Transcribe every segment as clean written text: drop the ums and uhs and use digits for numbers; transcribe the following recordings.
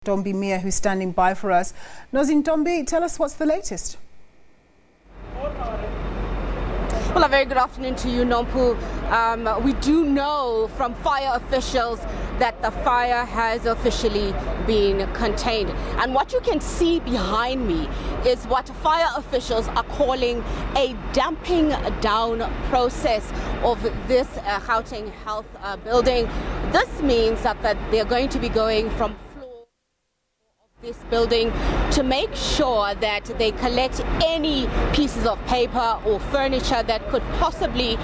Nozintombi Miya, who's standing by for us. Nozintombi, tell us what's the latest. Well, a very good afternoon to you, Nompu. We do know from fire officials that the fire has officially been contained. And what you can see behind me is what fire officials are calling a damping down process of this Gauteng Health building. This means that they're going to be going from this building to make sure that they collect any pieces of paper or furniture that could possibly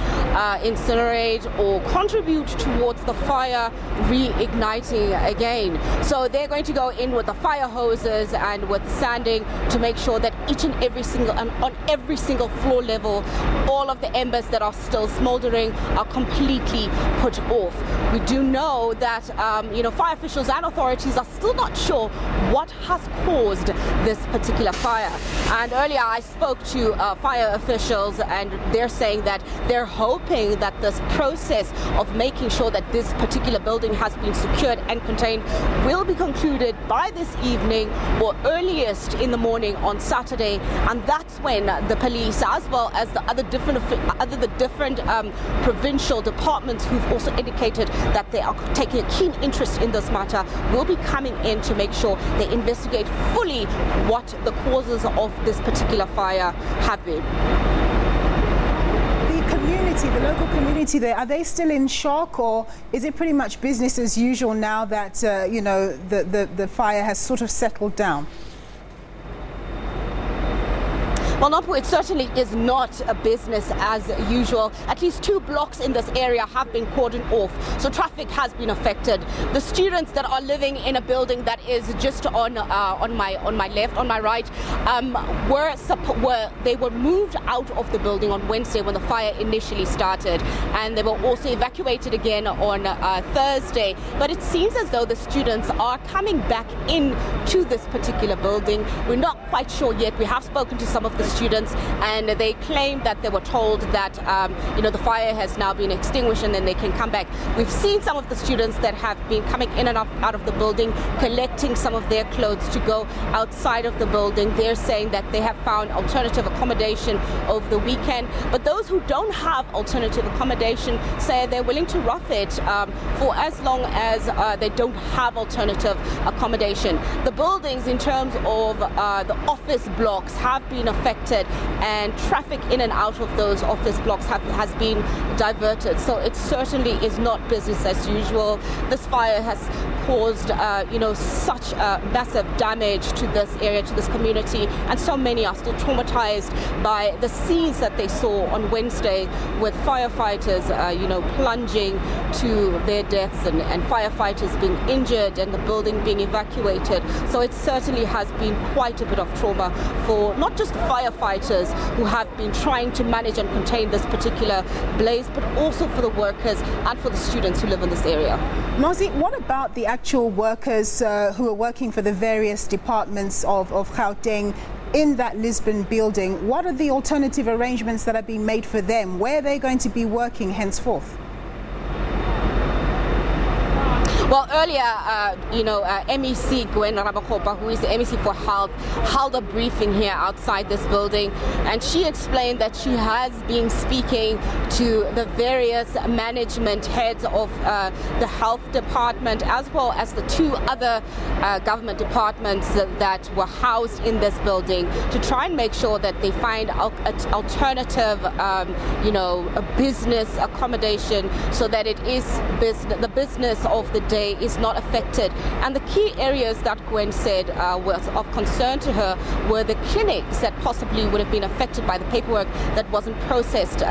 incinerate or contribute towards the fire reigniting again. So they're going to go in with the fire hoses and with sanding to make sure that each and every single, and on every single floor level, all of the embers that are still smoldering are completely put off. We do know that fire officials and authorities are still not sure what has caused this particular fire. And earlier I spoke to fire officials, and they're saying that they're hoping that this process of making sure that this particular building has been secured and contained will be concluded by this evening or earliest in the morning on Saturday. And that's when the police, as well as the other different provincial departments who've also indicated that they are taking a keen interest in this matter, will be coming in to make sure they investigate fully what the causes of this particular fire have been. The local community there, are they still in shock, or is it pretty much business as usual now that the fire has sort of settled down? Well, Nompu, it certainly is not a business as usual. At least 2 blocks in this area have been cordoned off, so traffic has been affected. The students that are living in a building that is just on my left, on my right, they were moved out of the building on Wednesday when the fire initially started, and they were also evacuated again on Thursday. But it seems as though the students are coming back into this particular building. We're not quite sure yet. We have spoken to some of the students, and they claim that they were told that the fire has now been extinguished and then they can come back. We've seen some of the students that have been coming in and out of the building, collecting some of their clothes to go outside of the building. They're saying that they have found alternative accommodation over the weekend, but those who don't have alternative accommodation say they're willing to rough it for as long as they don't have alternative accommodation. The buildings, in terms of the office blocks, have been affected, and traffic in and out of those office blocks has been diverted. So it certainly is not business as usual. This fire has caused such massive damage to this area, to this community, and so many are still traumatized by the scenes that they saw on Wednesday, with firefighters plunging to their deaths and firefighters being injured and the building being evacuated. So it certainly has been quite a bit of trauma for not just firefighters who have been trying to manage and contain this particular blaze, but also for the workers and for the students who live in this area. Mozi, what about the actual workers who are working for the various departments of Gauteng in that Lisbon building? What are the alternative arrangements that are being made for them? Where are they going to be working henceforth? Well, earlier, MEC Gwen Rabakopa, who is the MEC for Health, held a briefing here outside this building, and she explained that she has been speaking to the various management heads of the health department, as well as the 2 other government departments that were housed in this building, to try and make sure that they find alternative, business accommodation, so that it is the business of the day is not affected. And the key areas that Gwen said was of concern to her were the clinics that possibly would have been affected by the paperwork that wasn't processed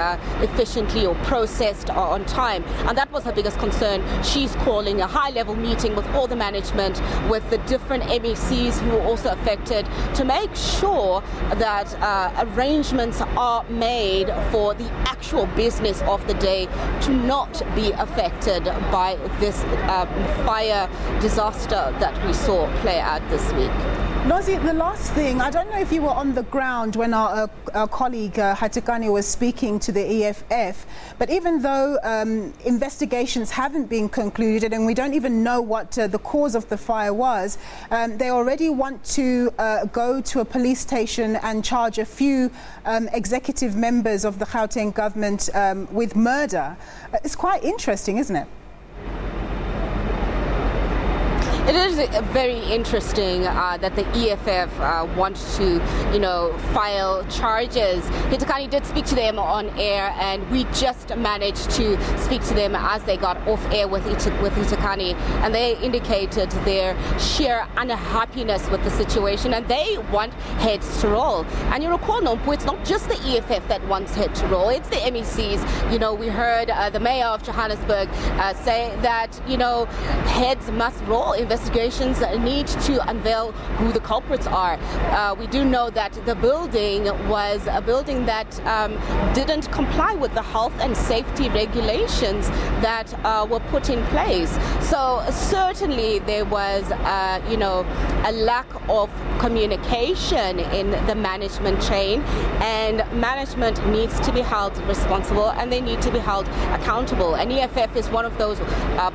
efficiently or processed on time. And that was her biggest concern. She's calling a high-level meeting with all the management, with the different MECs who were also affected, to make sure that arrangements are made for the actual business of the day to not be affected by this fire disaster that we saw play out this week. Nozi, the last thing, I don't know if you were on the ground when our colleague Hatikani was speaking to the EFF, but even though investigations haven't been concluded and we don't even know what the cause of the fire was, they already want to go to a police station and charge a few executive members of the Gauteng government with murder. It's quite interesting, isn't it? It is very interesting that the EFF want to, file charges. Hitakani did speak to them on air, and we just managed to speak to them as they got off air with Hitakani, and they indicated their sheer unhappiness with the situation, and they want heads to roll. And you recall, Nompu, it's not just the EFF that wants head to roll, it's the MECs. We heard the mayor of Johannesburg say that, heads must roll. Investigations need to unveil who the culprits are. We do know that the building was a building that didn't comply with the health and safety regulations that were put in place. So certainly there was, a lack of communication in the management chain, and management needs to be held responsible and they need to be held accountable. And EFF is one of those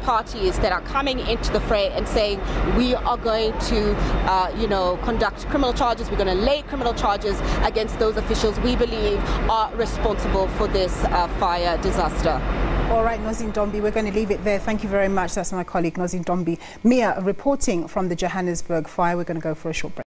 parties that are coming into the fray and saying, we are going to, conduct criminal charges. We're going to lay criminal charges against those officials we believe are responsible for this fire disaster. All right, Nozintombi, we're going to leave it there. Thank you very much. That's my colleague Nozintombi Miya reporting from the Johannesburg fire. We're going to go for a short break.